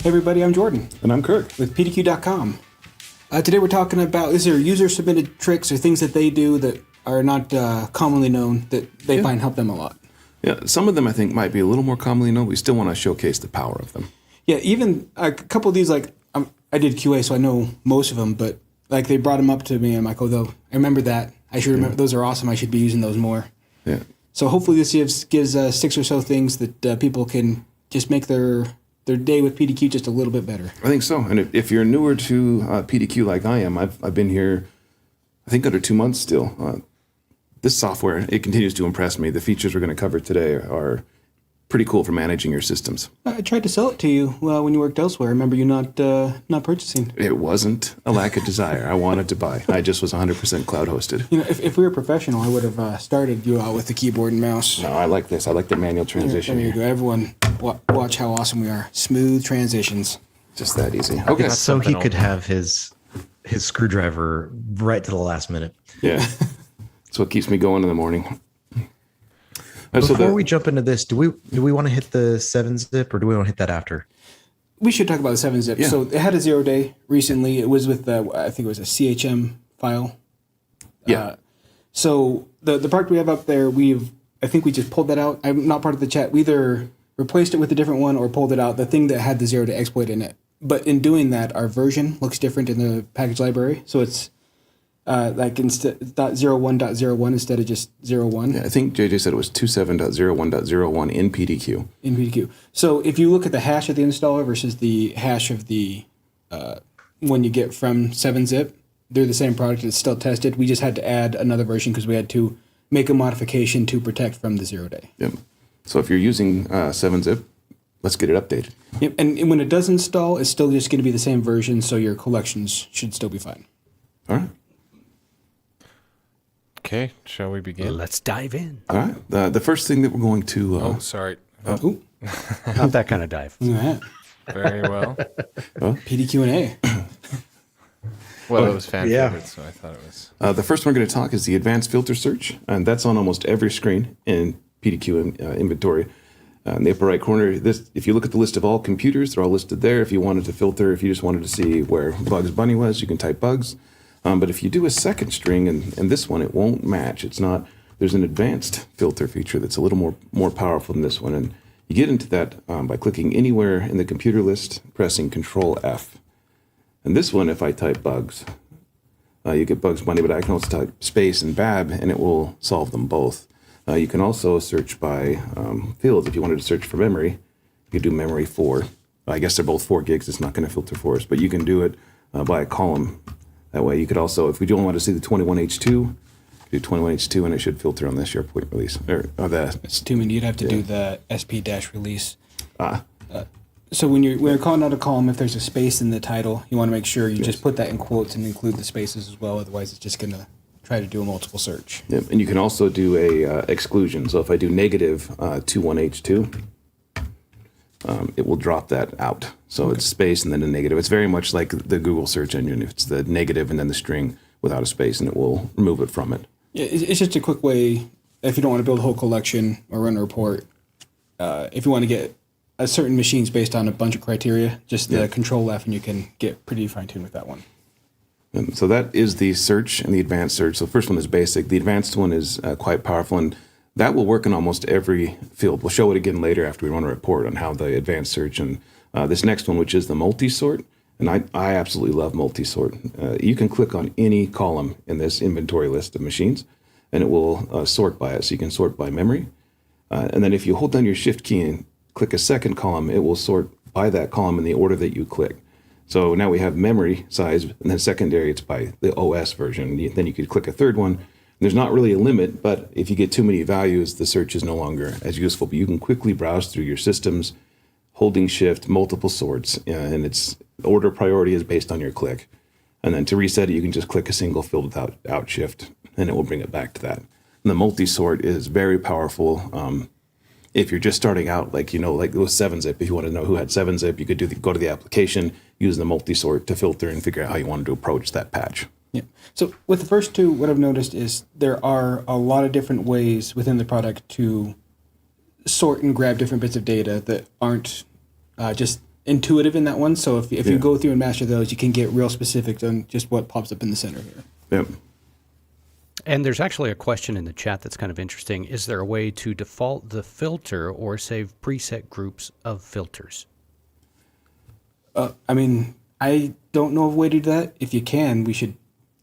Hey everybody, I'm Jordan. And I'm Kirk. With PDQ.com. Today we're talking about, these are user-submitted tricks or things that they do that are not commonly known that they find help them a lot. Yeah, some of them I think might be a little more commonly known. We still want to showcase the power of them. Yeah, even a couple of these, like, I did QA, so I know most of them, but like they brought them up to me, and I'm like, oh, though, I remember that. I should remember, those are awesome. I should be using those more. Yeah. So hopefully this gives 6 or so things that people can just make their day with PDQ just a little bit better. I think so. And if you're newer to PDQ like I am, I've been here, I think, under 2 months still. This software, it continues to impress me. The features we're going to cover today are pretty cool for managing your systems. I tried to sell it to you when you worked elsewhere. I remember you not purchasing. It wasn't a lack of desire. I wanted to buy. I just was 100% cloud hosted. You know, if we were professional, I would have started you out with the keyboard and mouse. No, I like this. I like the manual transition. There you go. Everyone, watch how awesome we are. Smooth transitions. Just that easy. Okay. So he could have his screwdriver right to the last minute. Yeah. That's what keeps me going in the morning. Before we jump into this, do we want to hit the 7-zip or do we want to hit that after? We should talk about the 7-zip. Yeah. So it had a 0-day recently. It was with I think it was a CHM file. Yeah. So the product we have up there, I think we just pulled that out. I'm not part of the chat. We either replaced it with a different one or pulled it out. The thing that had the 0-day exploit in it. But in doing that, our version looks different in the package library. So it's like instead .01.01 instead of just 01. Yeah, I think JJ said it was 27.01.01 in PDQ. In PDQ. So if you look at the hash of the installer versus the hash of the one you get from 7-zip, they're the same product. It's still tested. We just had to add another version because we had to make a modification to protect from the 0-day. Yep. So if you're using 7-zip, let's get it updated. Yep. And when it does install, it's still just going to be the same version, so your collections should still be fine. All right. Okay, shall we begin? Let's dive in. All right. The first thing that we're going to... sorry. Not that kind of dive. Very well. PDQ and A. Well, it was fan favorite, so I thought it was... the first one we're going to talk is the advanced filter search, and that's on almost every screen in PDQ Inventory. In the upper right corner, if you look at the list of all computers, they're all listed there. If you wanted to filter, if you just wanted to see where Bugs Bunny was, you can type Bugs. But if you do a second string, and this one, it won't match. It's not. There's an advanced filter feature that's a little more powerful than this one. And you get into that by clicking anywhere in the computer list, pressing Control F. And this one, if I type Bugs, you get Bugs Bunny, but I can also type space and Bab, and it will solve them both. You can also search by fields. If you wanted to search for memory, you could do memory 4. I guess they're both 4 gigs. It's not going to filter for us, but you can do it by a column. That way, you could also, if we don't want to see the 21H2, do 21H2, and it should filter on the SharePoint release. It's too many. You'd have to do the SP-release. So when you're calling out a column, if there's a space in the title, you want to make sure you just put that in quotes and include the spaces as well. Otherwise, it's just going to try to do a multiple search. Yep, and you can also do a exclusion. So if I do negative 21H2, it will drop that out. So it's space and then a negative. It's very much like the Google search engine. It's the negative and then the string without a space, and it will remove it from it. Yeah, it's just a quick way, if you don't want to build a whole collection or run a report, if you want to get a certain machines based on a bunch of criteria, just the Control F, and you can get pretty fine-tuned with that one. And so that is the search and the advanced search. So the first one is basic. The advanced one is quite powerful, and that will work in almost every field. We'll show it again later after we run a report on how the advanced search and this next one, which is the multi-sort. And I absolutely love multi-sort. You can click on any column in this inventory list of machines, and it will sort by it. So you can sort by memory. And then if you hold down your Shift key and click a second column, it will sort by that column in the order that you click. So now we have memory size, and then secondary, it's by the OS version. Then you could click a third one. There's not really a limit, but if you get too many values, the search is no longer as useful. But you can quickly browse through your systems, holding Shift, multiple sorts, and its order priority is based on your click. And then to reset it, you can just click a single field without Shift, and it will bring it back to that. And the multi-sort is very powerful. If you're just starting out, like with 7-zip, if you want to know who had 7-zip, you could go to the application, use the multi-sort to filter and figure out how you wanted to approach that patch. Yeah. So with the first two, what I've noticed is there are a lot of different ways within the product to sort and grab different bits of data that aren't just intuitive in that one. So if you go through and master those, you can get real specific on just what pops up in the center here. Yep. And there's actually a question in the chat that's kind of interesting. Is there a way to default the filter or save preset groups of filters? I mean, I don't know of a way to do that. If you can, we should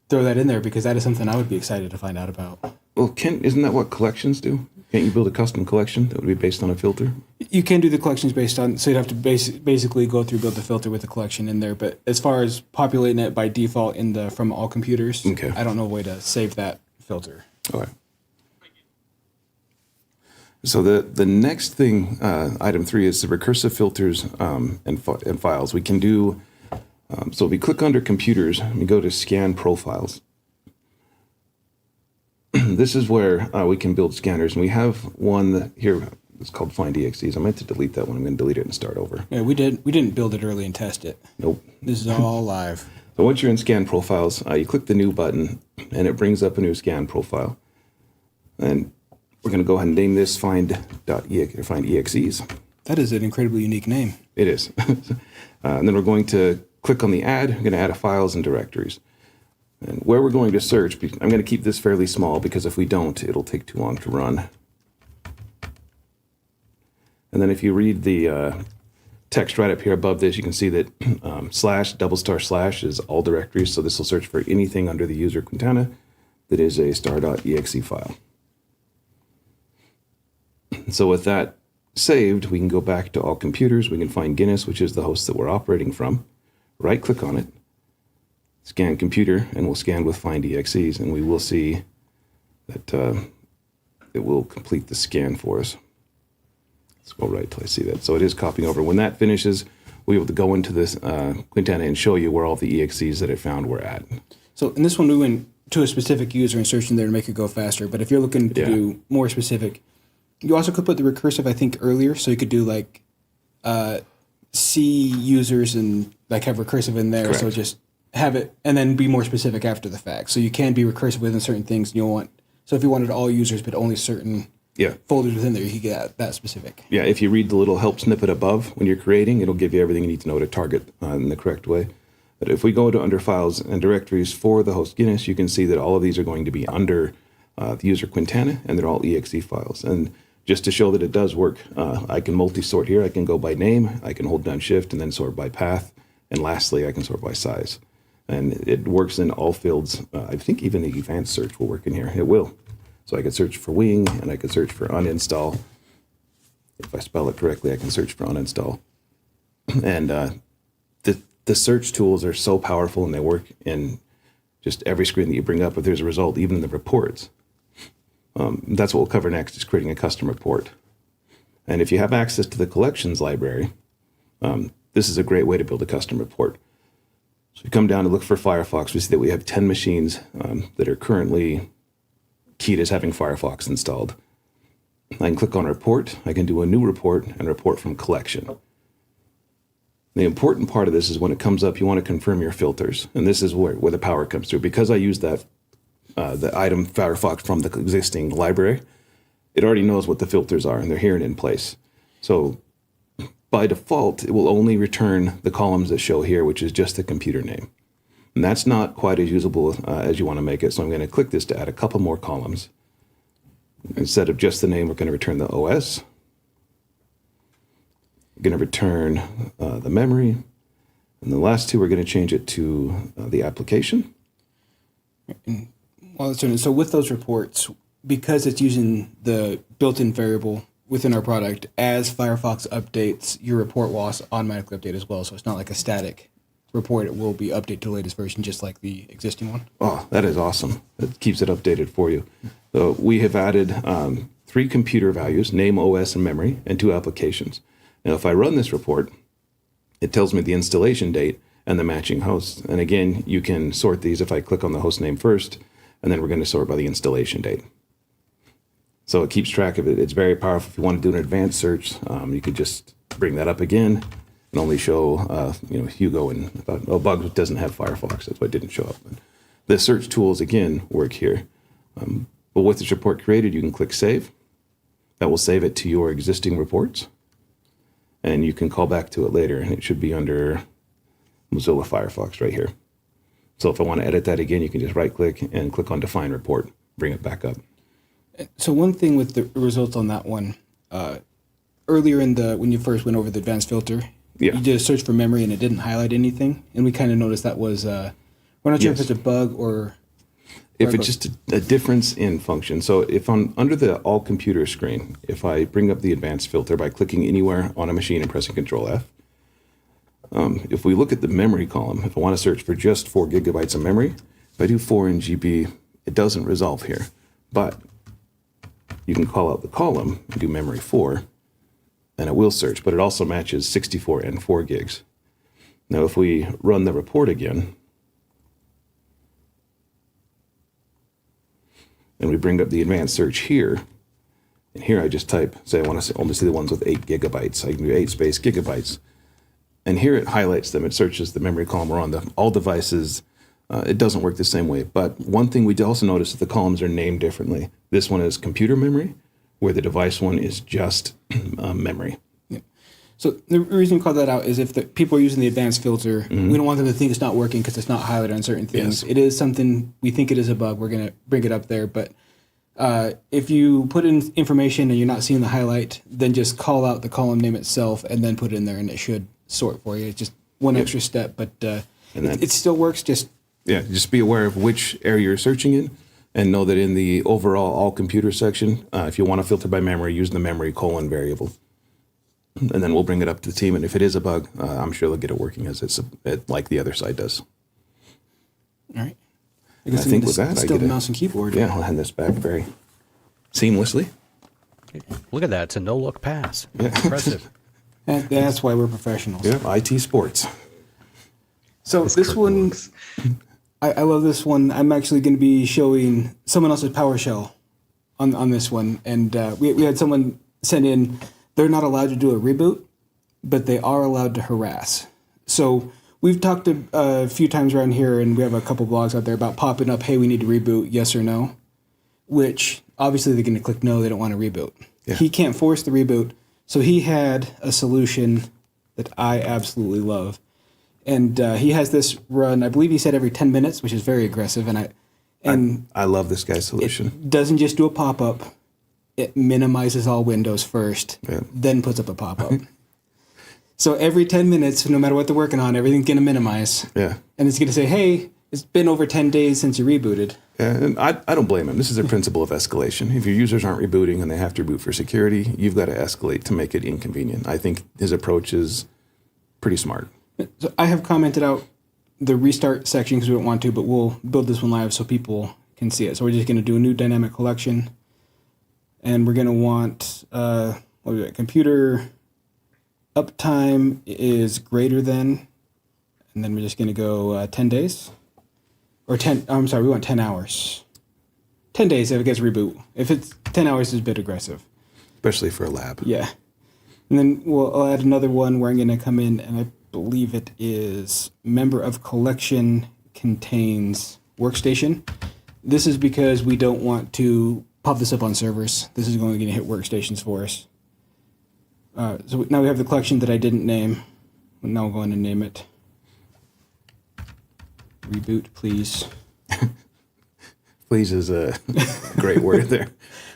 throw that in there because that is something I would be excited to find out about. Well, isn't that what collections do? Can't you build a custom collection that would be based on a filter? You can do the collections based on, so you'd have to basically go through, build the filter with the collection in there. But as far as populating it by default from all computers, Okay. I don't know a way to save that filter. Okay. So the next thing, item 3, is the recursive filters and files. We can do, so if we click under computers, we go to scan profiles. This is where we can build scanners. And we have one here, it's called find exes. I meant to delete that one. I'm going to delete it and start over. Yeah, we didn't build it early and test it. Nope. This is all live. So once you're in scan profiles, you click the new button and it brings up a new scan profile. And we're going to go ahead and name this find.exes. That is an incredibly unique name. It is. And then we're going to click on the add. We're going to add a files and directories. And where we're going to search, I'm going to keep this fairly small because if we don't, it'll take too long to run. And then if you read the text right up here above this, you can see that // is all directories. So this will search for anything under the user Quintana that is a star.exe file. So with that saved, we can go back to all computers. We can find Guinness, which is the host that we're operating from. Right click on it, scan computer, and we'll scan with find exes, and we will see that it will complete the scan for us. Let's go right till I see that. So it is copying over. When that finishes, we'll be able to go into this Quintana and show you where all the exes that it found were at. So in this one, we went to a specific user and searched in there to make it go faster. But if you're looking to do more specific, you also could put the recursive, I think, earlier. So you could do like C users and like have recursive in there. Correct. So just have it and then be more specific after the fact. So you can be recursive within certain things. And you'll want, so if you wanted all users but only certain folders within there, you could get that specific. Yeah, if you read the little help snippet above when you're creating, it'll give you everything you need to know to target in the correct way. But if we go to under files and directories for the host Guinness, you can see that all of these are going to be under the user Quintana, and they're all exe files. And just to show that it does work, I can multi-sort here. I can go by name, I can hold down shift and then sort by path. And lastly, I can sort by size. And it works in all fields. I think even the advanced search will work in here. It will. So I could search for wing and I could search for uninstall. If I spell it correctly, I can search for uninstall. And the search tools are so powerful and they work in just every screen that you bring up. If there's a result, even in the reports. That's what we'll cover next, is creating a custom report. And if you have access to the collections library, this is a great way to build a custom report. So we come down to look for Firefox. We see that we have 10 machines that are currently keyed as having Firefox installed. I can click on report. I can do a new report and report from collection. The important part of this is when it comes up, you want to confirm your filters. And this is where the power comes through. Because I use that the item Firefox from the existing library, it already knows what the filters are and they're here and in place. So by default, it will only return the columns that show here, which is just the computer name. And that's not quite as usable as you want to make it. So I'm going to click this to add a couple more columns. Instead of just the name, we're going to return the OS. We're going to return the memory. And the last two, we're going to change it to the application. Well, so with those reports, because it's using the built-in variable within our product, as Firefox updates, your report will also automatically update as well. So it's not like a static report. It will be updated to the latest version, just like the existing one. Oh, that is awesome. It keeps it updated for you. So we have added 3 computer values, name, OS, and memory, and 2 applications. Now, if I run this report, it tells me the installation date and the matching hosts. And again, you can sort these if I click on the host name first, and then we're going to sort by the installation date. So it keeps track of it. It's very powerful. If you want to do an advanced search, you could just bring that up again and only show, Hugo and Bug doesn't have Firefox. That's why it didn't show up. But the search tools, again, work here. But with this report created, you can click Save. That will save it to your existing reports. and you can call back to it later, and it should be under Mozilla Firefox right here. So if I want to edit that again, you can just right-click and click on Define Report, bring it back up. So one thing with the results on that one, earlier when you first went over the advanced filter, you did a search for memory and it didn't highlight anything, and we kind of noticed that was we're not sure if it's a bug or if it's just a difference in function. So if I'm under the all computer screen, if I bring up the advanced filter by clicking anywhere on a machine and pressing Control F, if we look at the memory column, if I want to search for just 4 gigabytes of memory, if I do 4 in GB, it doesn't resolve here. But you can call out the column and do memory 4, and it will search, but it also matches 64 and 4 gigs. Now, if we run the report again, and we bring up the advanced search here, and here I just type, say I want to only see the ones with 8 gigabytes. I can do 8 space gigabytes. And here it highlights them. It searches the memory column or on all devices. It doesn't work the same way. But one thing we also notice is the columns are named differently. This one is computer memory, where the device one is just memory. Yeah. So the reason we call that out is if the people are using the advanced filter, we don't want them to think it's not working because it's not highlighted on certain things. Yes. It is something, we think it is a bug. We're going to bring it up there. But if you put in information and you're not seeing the highlight, then just call out the column name itself and then put it in there, and it should sort for you. It's just one extra step, but it still works. Just be aware of which area you're searching in, and know that in the overall all computer section, if you want to filter by memory, use the memory : variable, and then we'll bring it up to the team. And if it is a bug, I'm sure they'll get it working as like the other side does. All right. I think with that, still the mouse and keyboard. Yeah, I'll hand this back very seamlessly. Look at that. It's a no-look pass. Yeah. Impressive. That's why we're professionals. Yeah, IT sports. So this one, I love this one. I'm actually going to be showing someone else's PowerShell on this one. And we had someone send in, they're not allowed to do a reboot, but they are allowed to harass. So we've talked a few times around here, and we have a couple blogs out there about popping up, hey, we need to reboot, yes or no, which obviously they're going to click no, they don't want to reboot. Yeah. He can't force the reboot. So he had a solution that I absolutely love. And he has this run, I believe he said every 10 minutes, which is very aggressive. And I love this guy's solution. It doesn't just do a pop-up. It minimizes all windows first, then puts up a pop-up. So every 10 minutes, no matter what they're working on, everything's going to minimize. Yeah. And it's going to say, hey, it's been over 10 days since you rebooted. Yeah, and I don't blame him. This is a principle of escalation. If your users aren't rebooting and they have to reboot for security, you've got to escalate to make it inconvenient. I think his approach is pretty smart. So I have commented out the restart section because we don't want to, but we'll build this one live so people can see it. So we're just going to do a new dynamic collection. And we're going to want computer uptime is greater than, and then we're just going to go 10 days. Or 10, I'm sorry, we want 10 hours. 10 days if it gets reboot. If it's 10 hours, it's a bit aggressive. Especially for a lab. Yeah. And then I'll add another one where I'm going to come in, and I believe it is member of collection contains workstation. This is because we don't want to pop this up on servers. This is going to hit workstations for us. So now we have the collection that I didn't name. Now we'll go in and name it. Reboot, please. Please is a great word there.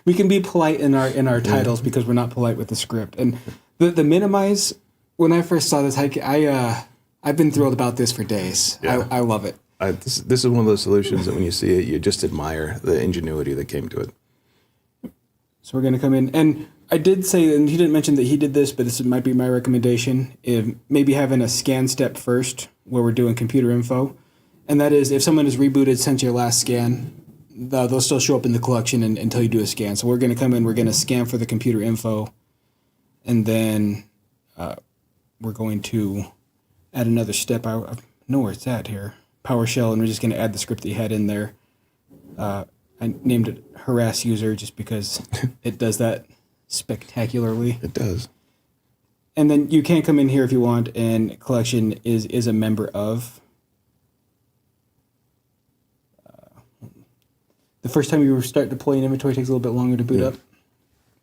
We can be polite in our titles because we're not polite with the script. And the minimize, when I first saw this, I've been thrilled about this for days. Yeah. I love it. This is one of those solutions that when you see it, you just admire the ingenuity that came to it. So we're going to come in. And I did say, and he didn't mention that he did this, but this might be my recommendation, if maybe having a scan step first where we're doing computer info. And that is, if someone is rebooted since your last scan, they'll still show up in the collection until you do a scan. So we're going to come in, we're going to scan for the computer info, and then we're going to add another step. I know where it's at here. PowerShell, and we're just going to add the script that you had in there. I named it harass user just because it does that spectacularly. It does. And then you can come in here if you want, and collection is a member of. The first time you start deploying inventory takes a little bit longer to boot up.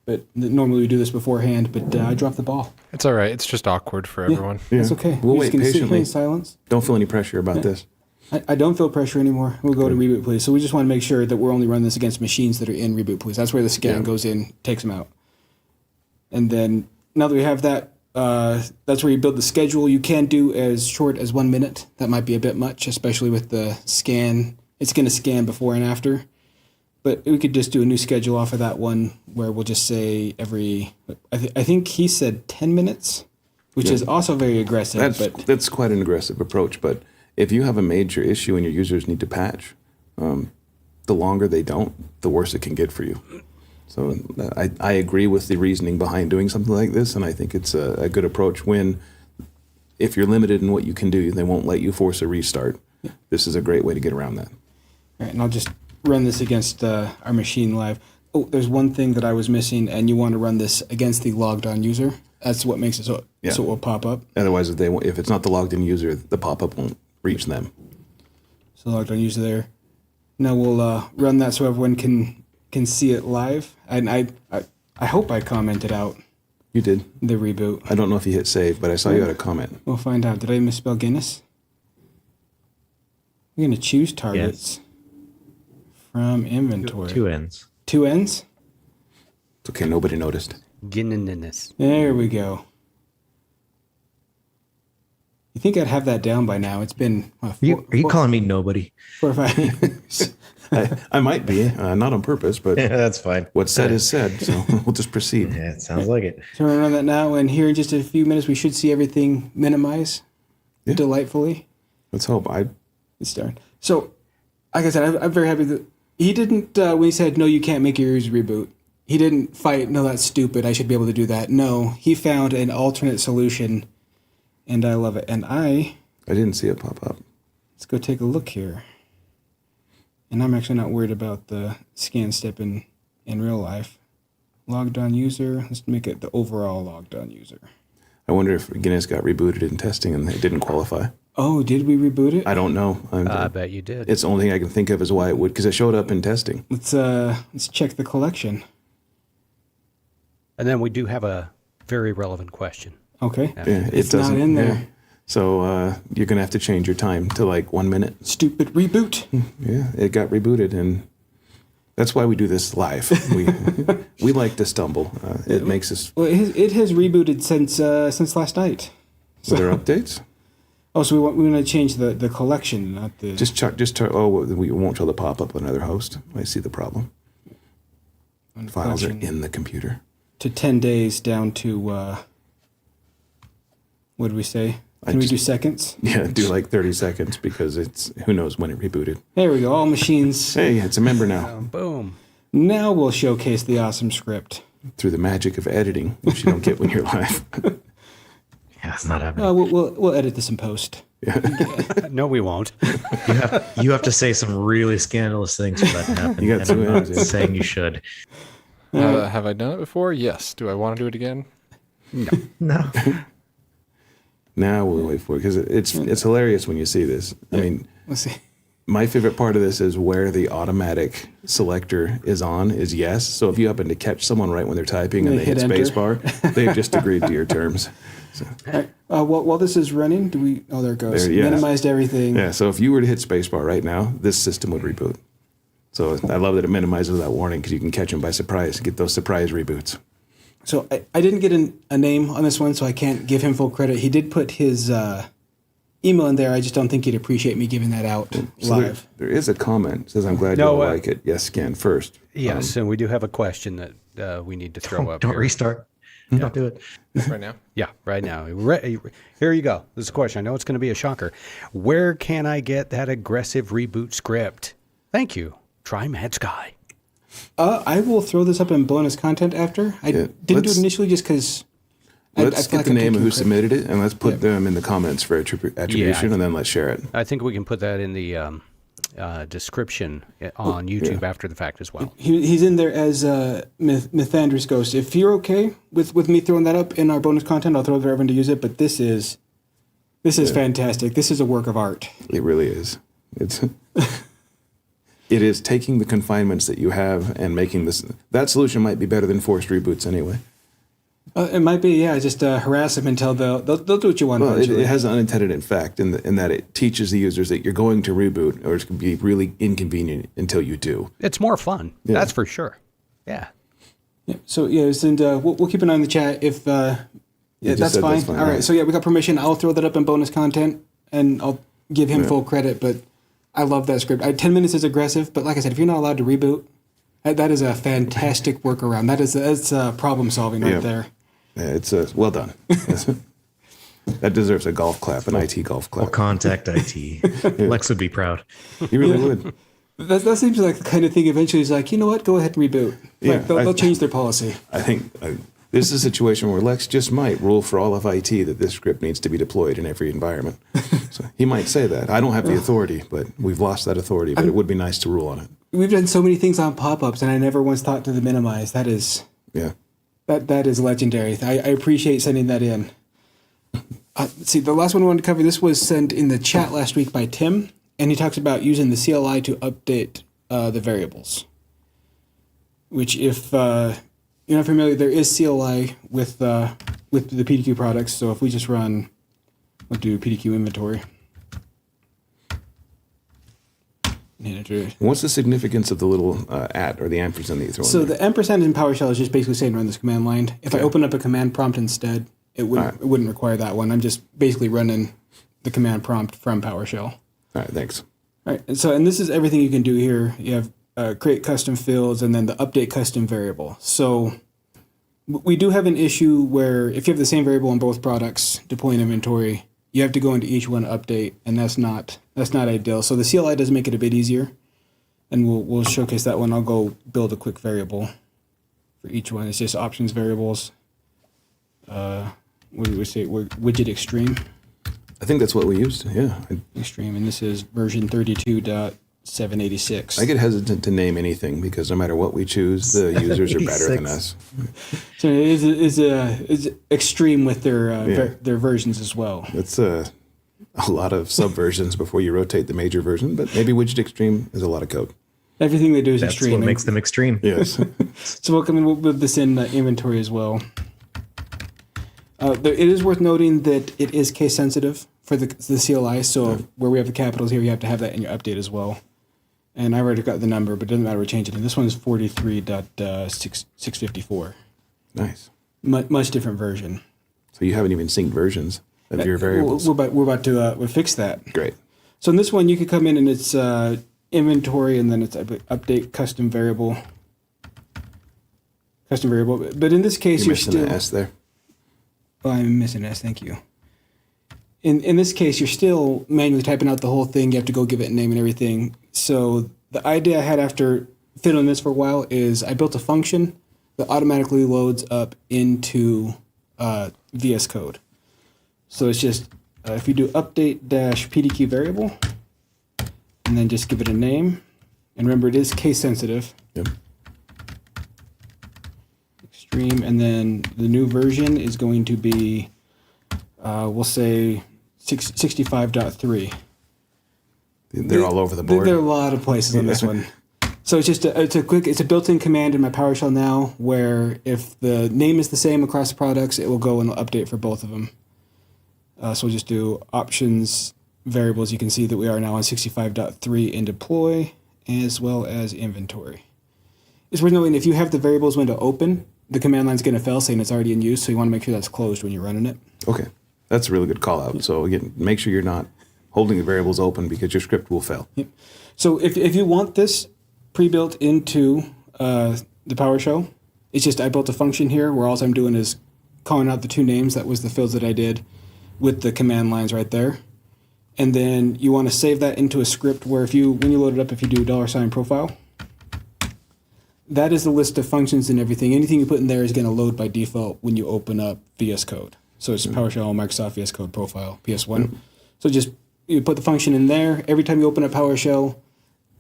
but normally we do this beforehand, but I dropped the ball. It's all right. It's just awkward for everyone. Yeah. That's okay. We'll We're wait just gonna sit here patiently. in silence. Don't feel any pressure about this. I don't feel pressure anymore. We'll go to reboot, please. So we just want to make sure that we're only running this against machines that are in reboot, please. That's where the scan goes in, takes them out. And then now that we have that, that's where you build the schedule. You can do as short as 1 minute. That might be a bit much, especially with the scan. It's going to scan before and after. But we could just do a new schedule off of that one where we'll just say every, I think he said 10 minutes, which is also very aggressive. That's quite an aggressive approach, but if you have a major issue and your users need to patch, the longer they don't, the worse it can get for you. So I agree with the reasoning behind doing something like this, and I think it's a good approach when, if you're limited in what you can do, they won't let you force a restart. Yeah. This is a great way to get around that. All right, and I'll just run this against our machine live. Oh, there's one thing that I was missing, and you want to run this against the logged on user. That's what makes it so it will pop up. Otherwise, if it's not the logged in user, the pop-up won't reach them. So logged on user there. Now we'll run that so everyone can see it live. And I hope I commented out You did. the reboot. I don't know if you hit save, but I saw you had a comment. We'll find out. Did I misspell Guinness? We're going to choose targets from inventory. 2 N's. 2 N's? It's okay, nobody noticed. Guinness. There we go. You think I'd have that down by now? It's been Are you calling me nobody? 4 or 5 years. I might be, not on purpose, but Yeah, that's fine. what's said is said, so we'll just proceed. Yeah, it sounds like it. So we're going to run that now, and here in just a few minutes we should see everything minimize delightfully. Let's hope. It's done. So, like I said, I'm very happy that he didn't, when he said, no, you can't make your user reboot, he didn't fight, no, that's stupid, I should be able to do that. No, he found an alternate solution, and I love it. And I didn't see it pop up. let's go take a look here. And I'm actually not worried about the scan step in real life. Logged on user, let's make it the overall logged on user. I wonder if Guinness got rebooted in testing and it didn't qualify. Oh, did we reboot it? I don't know. I bet you did. It's the only thing I can think of is why it would, because it showed up in testing. Let's check the collection. And then we do have a very relevant question. Okay. Yeah, It's not in there. yeah. So you're going to have to change your time to like 1 minute. Stupid reboot. Yeah, it got rebooted, and that's why we do this live. We like to stumble. It makes us. Well, it has rebooted since last night. Were there updates? Oh, so we want to change the collection, not the. We won't show the pop-up on another host. I see the problem. Files are in the computer. To 10 days down to. What did we say? Can we do seconds? Yeah, do like 30 seconds because it's who knows when it rebooted. There we go. All machines. Hey, it's a member now. Boom. Now we'll showcase the awesome script. Through the magic of editing, which you don't get when you're live. Yeah, it's not happening. We'll edit this in post. No, we won't. You have to say some really scandalous things for that to happen. You got and 2 I'm not N's, yeah. saying you should. Have I done it before? Yes. Do I want to do it again? No. Now we'll wait for it because it's hilarious when you see this. I mean, Let's see. my favorite part of this is where the automatic selector is on is yes. So if you happen to catch someone right when they're typing and they hit enter. spacebar, they've just agreed to your terms. So, While this is running, do we? Oh, there it goes. There, yeah. Minimized everything. yeah. So if you were to hit spacebar right now, this system would reboot. So I love that it minimizes that warning because you can catch them by surprise, get those surprise reboots. So I didn't get a name on this one, so I can't give him full credit. He did put his email in there. I just don't think he'd appreciate me giving that out So live. there is a comment. It says, I'm glad No, you all like it. Yes, scan first. Yes, and we do have a question that we need to throw up Don't here. restart. Don't do it. Right now? Yeah, right now. Here you go. This is a question. I know it's going to be a shocker. Where can I get that aggressive reboot script? Thank you. Try Mad Sky. I will throw this up in bonus content after. I didn't do it initially just because. Let's get the name of who submitted it, and let's put them in the comments for attribution, and then let's share it. I think we can put that in the description on YouTube after the fact as well. He's in there as Mythandris Ghost. If you're okay with me throwing that up in our bonus content, I'll throw it for everyone to use it. But this is fantastic. This is a work of art. It really is. It's It is taking the confinements that you have and making this. That solution might be better than forced reboots anyway. It might be, yeah. Just harass them until they'll do what you want. Well, it has an unintended effect in that it teaches the users that you're going to reboot, or it's going to be really inconvenient until you do. It's more fun. Yeah. That's for sure. Yeah. So yes, and we'll keep an eye on the chat if that's fine. All right. So yeah, we got permission. I'll throw that up in bonus content, and I'll give him full credit. But I love that script. 10 minutes is aggressive, but like I said, if you're not allowed to reboot, that is a fantastic workaround. That's problem solving right there. Yeah, it's well done. That deserves a golf clap, an IT golf clap. I'll contact IT. Lex would be proud. He really would. That seems like the kind of thing eventually is like, you know what, go ahead and reboot. Yeah, they'll change their policy. I think this is a situation where Lex just might rule for all of IT that this script needs to be deployed in every environment. So he might say that. I don't have the authority, but we've lost that authority, but it would be nice to rule on it. We've done so many things on pop-ups, and I never once thought to minimize. That is legendary. I appreciate sending that in. Let's see, the last one I wanted to cover, this was sent in the chat last week by Tim. And he talks about using the CLI to update the variables. Which, if you're not familiar, there is CLI with the PDQ products. So if we just run, we'll do PDQ Inventory. What's the significance of the little @ or the ampersand that you throw in So there? the ampersand in PowerShell is just basically saying run this command line. If I open up a command prompt instead, it wouldn't require that one. I'm just basically running the command prompt from PowerShell. All right, thanks. All right, and this is everything you can do here. You have create custom fields and then the update custom variable. So we do have an issue where if you have the same variable in both products, deploying inventory, you have to go into each one update, and that's not ideal. So the CLI does make it a bit easier, and we'll showcase that one. I'll go build a quick variable for each one. It's just options variables. What do we say? Widget extreme. I think that's what we used. Yeah. Extreme, and this is version 32.786. I get hesitant to name anything because no matter what we choose, the users are better than us. So it is extreme with their versions as well. It's a lot of subversions before you rotate the major version, but maybe widget extreme is a lot of code. Everything they do is That's extreme. That's what makes them extreme. Yes. So we'll put this in inventory as well. It is worth noting that it is case sensitive for the CLI. So where we have the capitals here, you have to have that in your update as well. And I already got the number, but it doesn't matter. We change it. And this one is 43.654. Nice. Much different version. So you haven't even synced versions of your variables. We're about to fix that. Great. So in this one, you could come in and it's inventory, and then it's update custom variable. But in this case, you're missing still an S there. Oh, I'm missing S. Thank you. In this case, you're still manually typing out the whole thing. You have to go give it a name and everything. So the idea I had after fiddling this for a while is I built a function that automatically loads up into VS Code. So it's just if you do update -PDQ variable, and then just give it a name, and remember it is case sensitive. Yep. Extreme, and then the new version is going to be, we'll say 65.3. They're all over the board. There are a lot of places on this one. So it's just it's a built-in command in my PowerShell now where if the name is the same across the products, it will go and update for both of them. So we'll just do options variables. You can see that we are now on 65.3 in deploy as well as inventory. It's worth noting if you have the variables window open, the command line's going to fail saying it's already in use, so you want to make sure that's closed when you're running it. Okay. That's a really good call out. So again, make sure you're not holding the variables open because your script will fail. Yep. So if you want this pre-built into the PowerShell, it's just I built a function here where all I'm doing is calling out the two names. That was the fields that I did with the command lines right there. And then you want to save that into a script where when you load it up, if you do $profile, that is the list of functions and everything. Anything you put in there is going to load by default when you open up VS Code. So it's PowerShell, Microsoft VS Code profile, PS1. So just you put the function in there. Every time you open up PowerShell,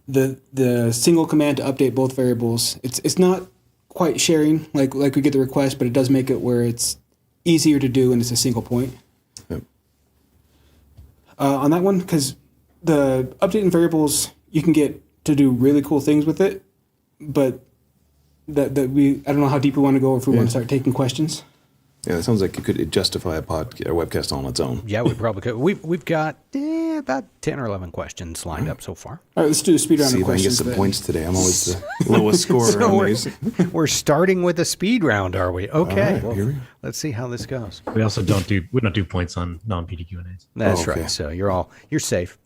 the single command to update both variables. It's not quite sharing like we get the request, but it does make it where it's easier to do and it's a single point. Yep. On that one, because the updating variables, you can get to do really cool things with it, but I don't know how deep we want to go, or if we want to start taking questions. Yeah, it sounds like you could justify a webcast on its own. Yeah, we probably could. We've got about 10 or 11 questions lined up so far. All right, let's do a speed round See of if I can get questions. some then. points today. I'm always the lowest scorer So on these. we're starting with a speed round, are we? Okay. right, Well, here we go. let's see how this goes. We also don't do points on non-PDQ&As. That's okay. right. So you're safe.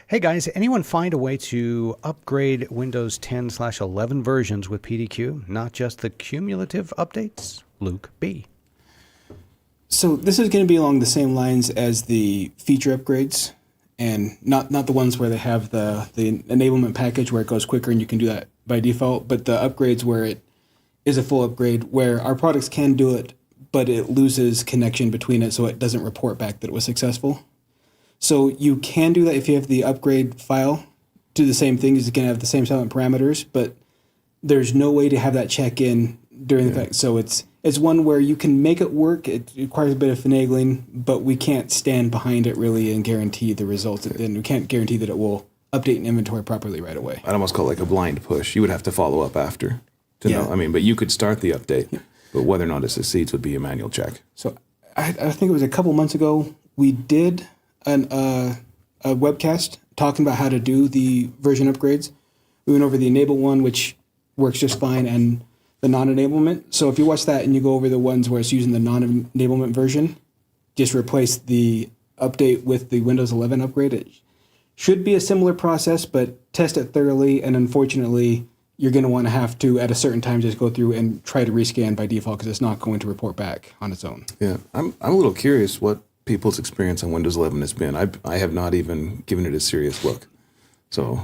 Hey guys, anyone find a way to upgrade Windows 10/11 versions with PDQ, not just the cumulative updates? Luke B. So this is going to be along the same lines as the feature upgrades, and not the ones where they have the enablement package where it goes quicker and you can do that by default, but the upgrades where it is a full upgrade where our products can do it, but it loses connection between it, so it doesn't report back that it was successful. So you can do that if you have the upgrade file. Do the same thing. It's going to have the same silent parameters, but there's no way to have that check in during the fact. So it's one where you can make it work. It requires a bit of finagling, but we can't stand behind it really and guarantee the results. And we can't guarantee that it will update an inventory properly right away. I'd almost call it like a blind push. You would have to follow up after to know. I mean, but you could start the update, but whether or not it succeeds would be a manual check. So I think it was a couple months ago, we did a webcast talking about how to do the version upgrades. We went over the enable one, which works just fine, and the non-enablement. So if you watch that and you go over the ones where it's using the non-enablement version, just replace the update with the Windows 11 upgrade. It should be a similar process, but test it thoroughly. And unfortunately, you're going to want to have to, at a certain time, just go through and try to rescan by default because it's not going to report back on its own. Yeah, I'm a little curious what people's experience on Windows 11 has been. I have not even given it a serious look. So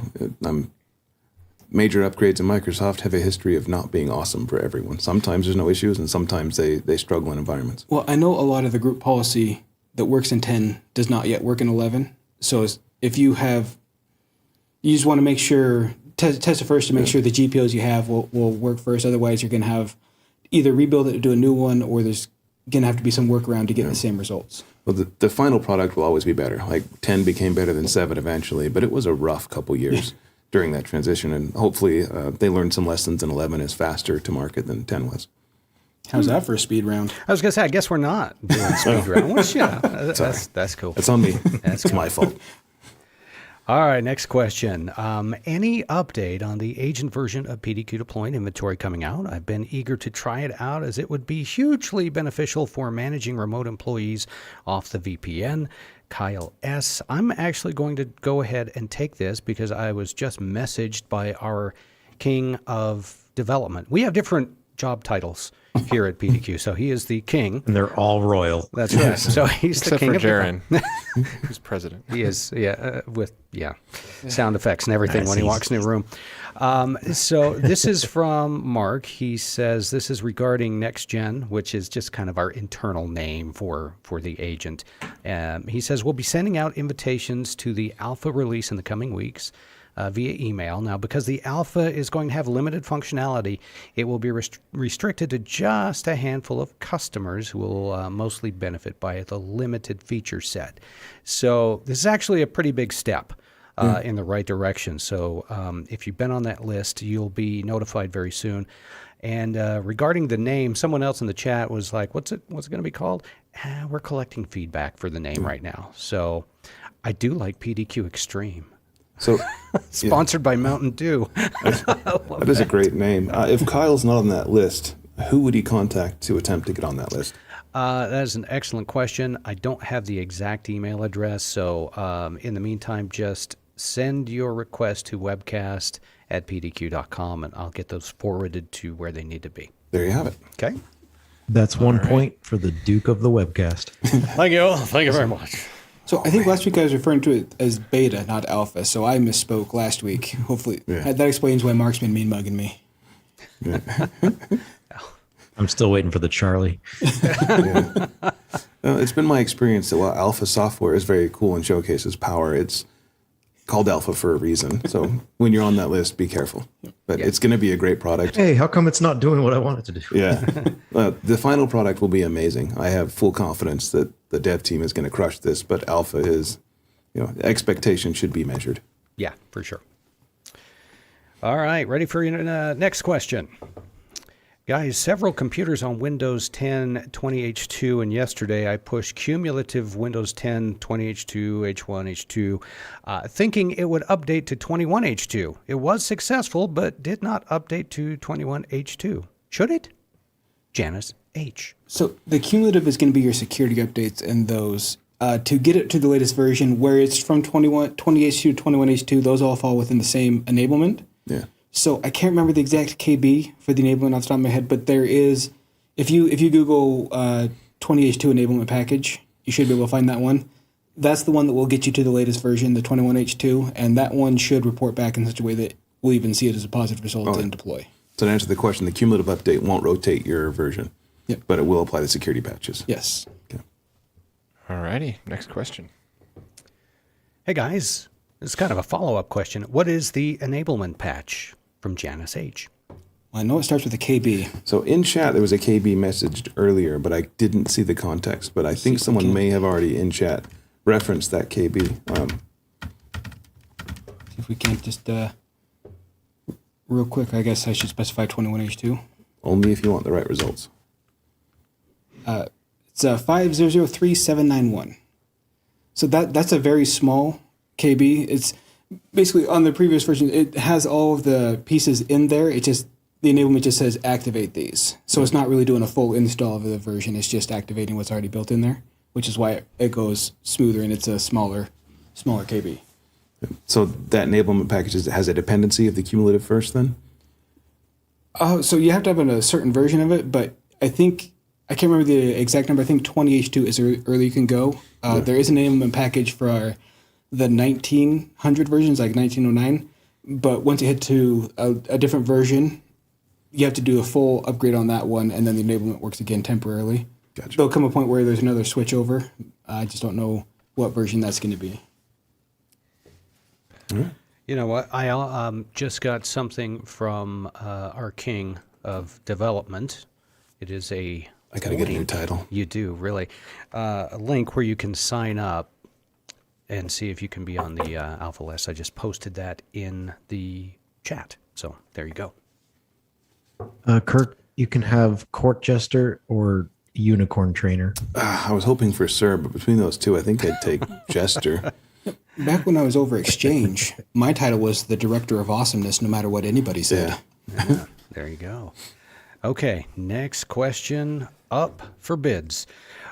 major upgrades in Microsoft have a history of not being awesome for everyone. Sometimes there's no issues, and sometimes they struggle in environments. Well, I know a lot of the group policy that works in 10 does not yet work in 11. So if you just want to make sure, test it first to make sure the GPOs you have will work first. Otherwise, you're going to have either rebuild it to do a new one, or there's going to have to be some workaround to get the same results. Well, the final product will always be better. Like 10 became better than 7 eventually, but it was a rough couple years during that transition, and hopefully they learned some lessons, and 11 is faster to market than 10 was. How's that for a speed round? I was going to say, I guess we're not doing speed round. Well, yeah, that's cool. It's on me. It's my fault. All right, next question. Any update on the agent version of PDQ Deploy and Inventory coming out? I've been eager to try it out as it would be hugely beneficial for managing remote employees off the VPN. Kyle S. I'm actually going to go ahead and take this because I was just messaged by our king of development. We have different job titles here at PDQ, so he is the king. And they're all royal. That's right. So he's Except the king for of Jaren, who's president. He is, with sound effects and everything when he walks in the room. So this is from Mark. He says this is regarding Next Gen, which is just kind of our internal name for the agent. He says we'll be sending out invitations to the alpha release in the coming weeks via email. Now, because the alpha is going to have limited functionality, it will be restricted to just a handful of customers who will mostly benefit by the limited feature set. So this is actually a pretty big step in the right direction. So if you've been on that list, you'll be notified very soon. And regarding the name, someone else in the chat was like, what's it going to be called? We're collecting feedback for the name right now. So I do like PDQ Extreme. So, Sponsored by Mountain Dew. that is a great name. If Kyle's not on that list, who would he contact to attempt to get on that list? That is an excellent question. I don't have the exact email address, so in the meantime, just send your request to webcast@pdq.com, and I'll get those forwarded to where they need to be. There you have it. Okay? That's one point for the Duke of the Webcast. Thank you. Thank you very much. So I think last week I was referring to it as beta, not alpha. So I misspoke last week. Hopefully that explains why Mark's been mean mugging me. I'm still waiting for the Charlie. It's been my experience that while alpha software is very cool and showcases power, it's called alpha for a reason. So when you're on that list, be careful. But it's going to be a great product. Hey, how come it's not doing what I want it to do? Yeah. The final product will be amazing. I have full confidence that the dev team is going to crush this, but alpha is, expectation should be measured. Yeah, for sure. All right, ready for your next question. Guys, several computers on Windows 10 20H2, and yesterday I pushed cumulative Windows 10 20H2, H1, H2, thinking it would update to 21H2. It was successful, but did not update to 21H2. Should it? Janice H. So the cumulative is going to be your security updates and those. To get it to the latest version, where it's from 20H2 to 21H2, those all fall within the same enablement. Yeah. So I can't remember the exact KB for the enablement off the top of my head, but there is, if you Google 20H2 enablement package, you should be able to find that one. That's the one that will get you to the latest version, the 21H2, and that one should report back in such a way that we'll even see it as a positive result in deploy. So to answer the question, the cumulative update won't rotate your version, but it will apply the security patches. Yes. Okay. All righty. Next question. Hey guys, this is kind of a follow-up question. What is the enablement patch from Janice H? Well, I know it starts with a KB. So in chat, there was a KB messaged earlier, but I didn't see the context. But I think someone may have already in chat referenced that KB. See if we can't just, real quick, I guess I should specify 21H2. Only if you want the right results. It's 5003791. So that's a very small KB. It's basically on the previous version, it has all of the pieces in there. It just, the enablement just says activate these. So it's not really doing a full install of the version. It's just activating what's already built in there, which is why it goes smoother and it's a smaller KB. So that enablement package has a dependency of the cumulative first then? So you have to have a certain version of it, but I think, I can't remember the exact number. I think 20H2 is early you can go. There is an enablement package for the 1900 versions, like 1909. But once you hit to a different version, you have to do a full upgrade on that one, and then the enablement works again temporarily. Gotcha. There'll come a point where there's another switch over. I just don't know what version that's going to be. All right. You know what? I just got something from our king of development. It is a I got to get a new title. You do, really. A link where you can sign up and see if you can be on the alpha list. I just posted that in the chat. So there you go. Kirk, you can have court jester or unicorn trainer. I was hoping for Sir, but between those two, I think I'd take Jester. Back when I was over Exchange, my title was the Director of Awesomeness, no matter what anybody said. Yeah, there you go. Okay, next question up for bids.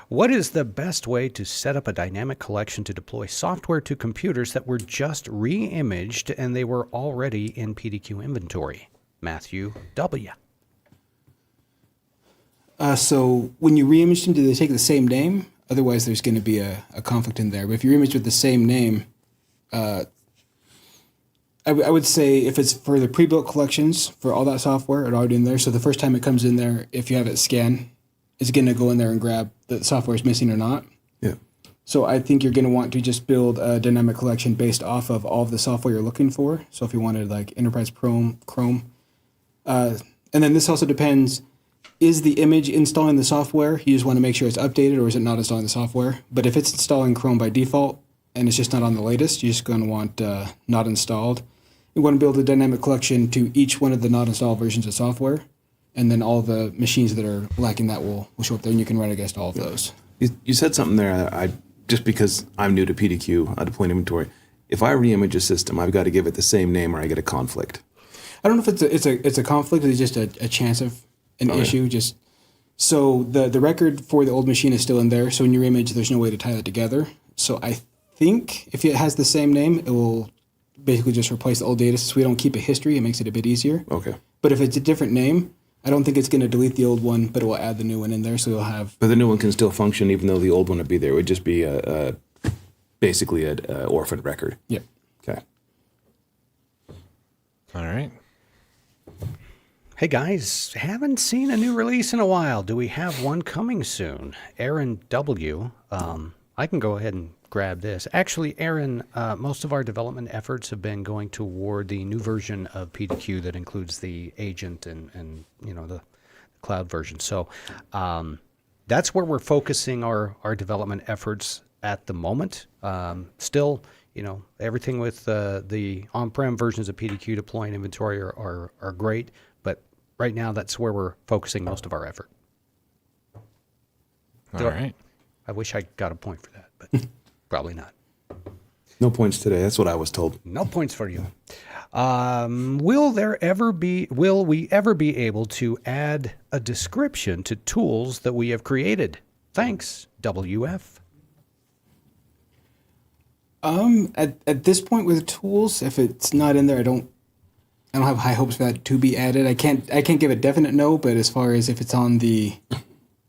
What is the best way to set up a dynamic collection to deploy software to computers that were just re-imaged and they were already in PDQ inventory? Matthew W. So when you re-image them, do they take the same name? Otherwise, there's going to be a conflict in there. But if you image with the same name, I would say if it's for the pre-built collections for all that software, it's already in there. So the first time it comes in there, if you have it scan, it's going to go in there and grab that the software is missing or not. Yeah. So I think you're going to want to just build a dynamic collection based off of all of the software you're looking for. So if you wanted like Enterprise Chrome, and then this also depends. Is the image installing the software? You just want to make sure it's updated, or is it not installing the software? But if it's installing Chrome by default and it's just not on the latest, you're just going to want not installed. You want to build a dynamic collection to each one of the not installed versions of software, and then all the machines that are lacking that will show up there, and you can run against all of those. You said something there. Just because I'm new to PDQ, deploying inventory, if I reimage a system, I've got to give it the same name, or I get a conflict. I don't know if it's a conflict. It's just a chance of an issue. Just so the record for the old machine is still in there. So in your image, there's no way to tie that together. So I think if it has the same name, it will basically just replace the old data. Since we don't keep a history, it makes it a bit easier. Okay. But if it's a different name, I don't think it's going to delete the old one, but it will add the new one in there. So you'll have. But the new one can still function, even though the old one would be there. It would just be basically an orphan record. Yep. Okay. All right. Hey guys, haven't seen a new release in a while. Do we have one coming soon? Aaron W. I can go ahead and grab this. Actually, Aaron, most of our development efforts have been going toward the new version of PDQ that includes the agent and the cloud version. So that's where we're focusing our development efforts at the moment. Still everything with the on-prem versions of PDQ Deploy and Inventory are great, but right now that's where we're focusing most of our effort. All right. I wish I got a point for that, but probably not. No points today. That's what I was told. No points for you. Will we ever be able to add a description to tools that we have created? Thanks, WF. At this point with tools, if it's not in there, I don't have high hopes for that to be added. I can't give a definite no, but as far as if it's on the...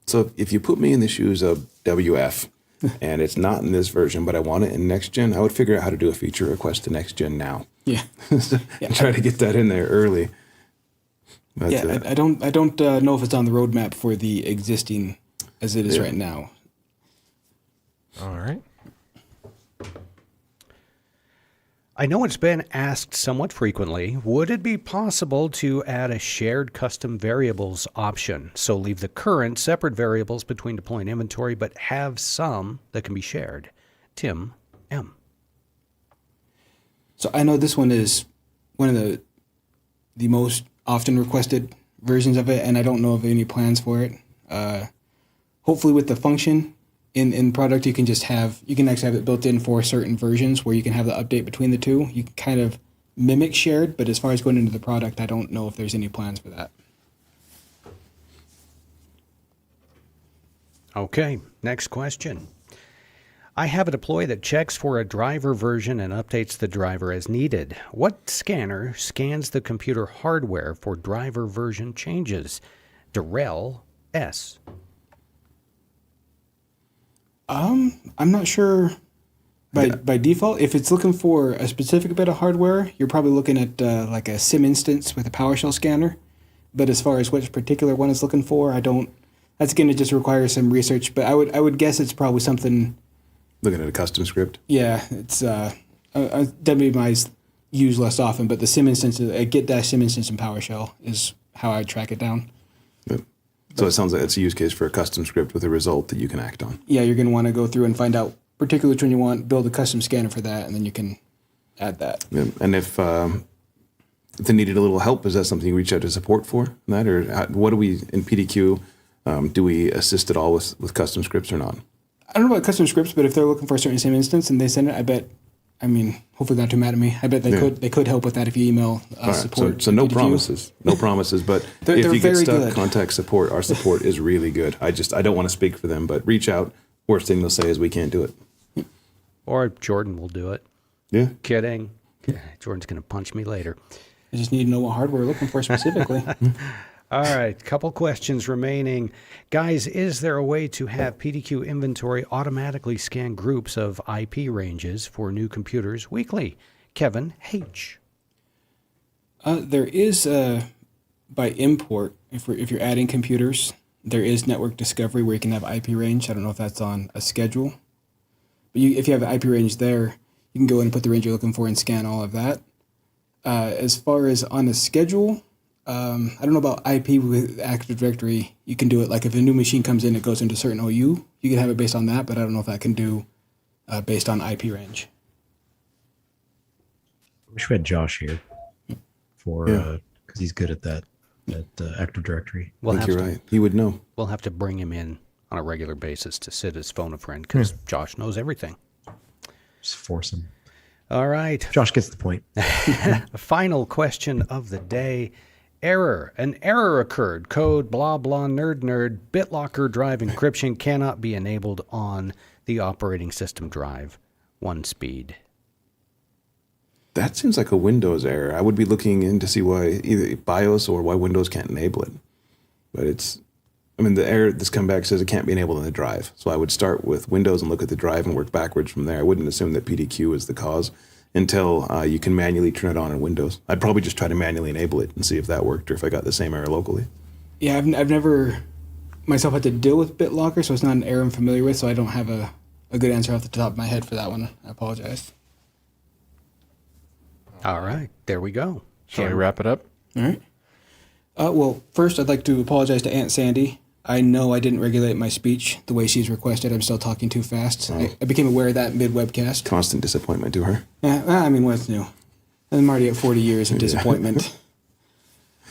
So if you put me in the shoes of WF and it's not in this version, but I want it in next gen, I would figure out how to do a feature request to next gen now. Yeah. And try to get that in there early. But, I don't know if it's on the roadmap for the existing as it is right now. All right. I know it's been asked somewhat frequently, would it be possible to add a shared custom variables option? So leave the current separate variables between deploy and inventory, but have some that can be shared. Tim M. So I know this one is one of the most often requested versions of it, and I don't know of any plans for it. Hopefully with the function in product, you can actually have it built in for certain versions where you can have the update between the two. You can kind of mimic shared, but as far as going into the product, I don't know if there's any plans for that. Okay, next question. I have a deploy that checks for a driver version and updates the driver as needed. What scanner scans the computer hardware for driver version changes? Darrell S. I'm not sure by default. If it's looking for a specific bit of hardware, you're probably looking at like a SIM instance with a PowerShell scanner. But as far as which particular one it's looking for, that's going to just require some research. But I would guess it's probably something. looking at a custom script. Yeah, it's WMI's used less often, but the SIM instance, a get-sim instance in PowerShell is how I track it down. Yep. So it sounds like it's a use case for a custom script with a result that you can act on. Yeah, you're going to want to go through and find out particularly which one you want, build a custom scanner for that, and then you can add that. Yeah. And if they needed a little help, is that something you reach out to support for? That, or what do we in PDQ? Do we assist at all with custom scripts or not? I don't know about custom scripts, but if they're looking for a certain SIM instance and they send it, hopefully they're not too mad at me. I bet they could help with that if you email support. So no PDQ. promises. No promises, but they're if you get very stuck, good. contact support. Our support is really good. I don't want to speak for them, but reach out. Worst thing they'll say is we can't do it. Or Jordan will do it. Yeah. Kidding. Jordan's going to punch me later. I just need to know what hardware we're looking for specifically. All right, couple questions remaining. Guys, is there a way to have PDQ Inventory automatically scan groups of IP ranges for new computers weekly? Kevin H. There is, by import, if you're adding computers, there is network discovery where you can have IP range. I don't know if that's on a schedule. But if you have an IP range there, you can go in and put the range you're looking for and scan all of that. As far as on a schedule, I don't know about IP with Active Directory. You can do it like if a new machine comes in, it goes into a certain OU. You can have it based on that, but I don't know if that can do based on IP range. I wish we had Josh here because he's good at that Active Directory. I think you're right. He would know. We'll have to bring him in on a regular basis to sit as phone a friend because Josh knows everything. Just force him. All right. Josh gets the point. Final question of the day. Error. An error occurred. Code blah blah nerd. BitLocker Drive Encryption cannot be enabled on the operating system drive. 1 speed. That seems like a Windows error. I would be looking in to see why either BIOS or why Windows can't enable it. But the error that's come back says it can't be enabled on the drive. So I would start with Windows and look at the drive and work backwards from there. I wouldn't assume that PDQ is the cause until you can manually turn it on in Windows. I'd probably just try to manually enable it and see if that worked or if I got the same error locally. Yeah, I've never myself had to deal with BitLocker, so it's not an error I'm familiar with, so I don't have a good answer off the top of my head for that one. I apologize. All right. There we go. Shall we wrap it up? All right. Well, first, I'd like to apologize to Aunt Sandy. I know I didn't regulate my speech the way she's requested. I'm still talking too fast. I became aware of that mid-webcast. Constant disappointment to her. I mean, what's new? I'm already at 40 years of disappointment.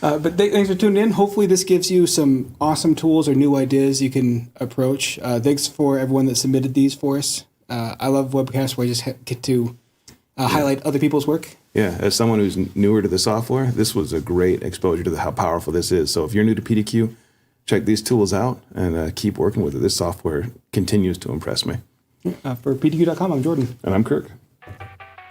But thanks for tuning in. Hopefully this gives you some awesome tools or new ideas you can approach. Thanks for everyone that submitted these for us. I love webcasts where I just get to highlight other people's work. Yeah, as someone who's newer to the software, this was a great exposure to how powerful this is. So if you're new to PDQ, check these tools out and keep working with it. This software continues to impress me. For PDQ.com, I'm Jordan. And I'm Kirk.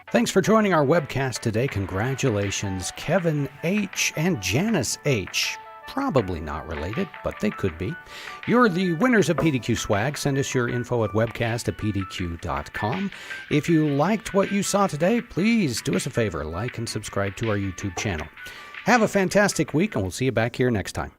Thanks for joining our webcast today. Congratulations, Kevin H. and Janice H. Probably not related, but they could be. You're the winners of PDQ swag. Send us your info at webcast@pdq.com. If you liked what you saw today, please do us a favor, like and subscribe to our YouTube channel. Have a fantastic week, and we'll see you back here next time.